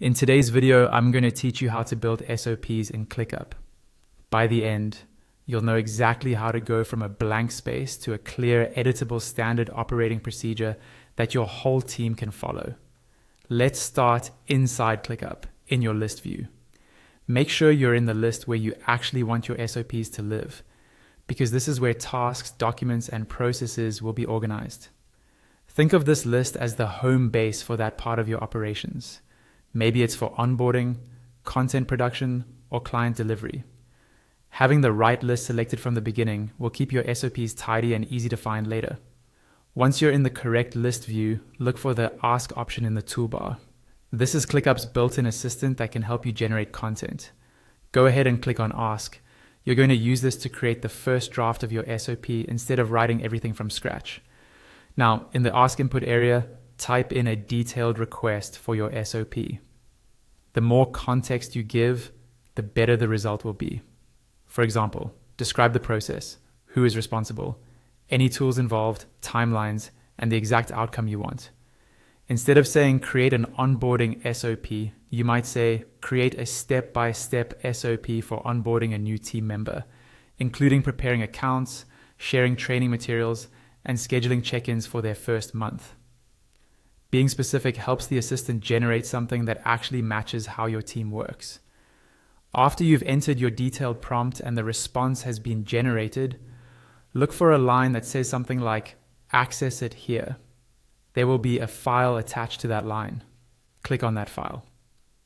In today's video, I'm going to teach you how to build SOPs in ClickUp. By the end, you'll know exactly how to go from a blank space to a clear, editable standard operating procedure that your whole team can follow. Let's start inside ClickUp in your list view. Make sure you're in the list where you actually want your SOPs to live, because this is where tasks, documents, and processes will be organized. Think of this list as the home base for that part of your operations. Maybe it's for onboarding, content production, or client delivery. Having the right list selected from the beginning will keep your SOPs tidy and easy to find later. Once you're in the correct list view, look for the Ask option in the toolbar. This is ClickUp's built-in assistant that can help you generate content. Go ahead and click on Ask. You're going to use this to create the first draft of your SOP instead of writing everything from scratch. Now, in the Ask input area, type in a detailed request for your SOP. The more context you give, the better the result will be. For example, describe the process, who is responsible, any tools involved, timelines, and the exact outcome you want. Instead of saying create an onboarding SOP, you might say create a step-by-step SOP for onboarding a new team member, including preparing accounts, sharing training materials, and scheduling check-ins for their first month. Being specific helps the assistant generate something that actually matches how your team works. After you've entered your detailed prompt and the response has been generated, look for a line that says something like, access it here. There will be a file attached to that line. Click on that file.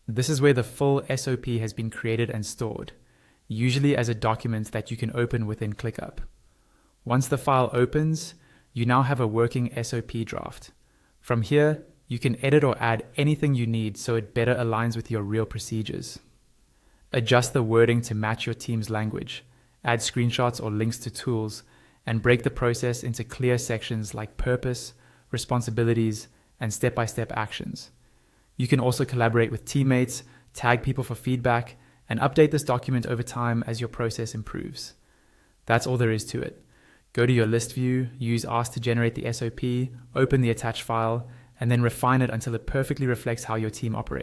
This is where the full SOP has been created and stored, usually as a document that you can open within ClickUp. Once the file opens, you now have a working SOP draft. From here, you can edit or add anything you need so it better aligns with your real procedures. Adjust the wording to match your team's language, add screenshots or links to tools, and break the process into clear sections like purpose, responsibilities, and step-by-step actions. You can also collaborate with teammates, tag people for feedback, and update this document over time as your process improves. That's all there is to it. Go to your list view, use Ask to generate the SOP, open the attached file, and then refine it until it perfectly reflects how your team operates.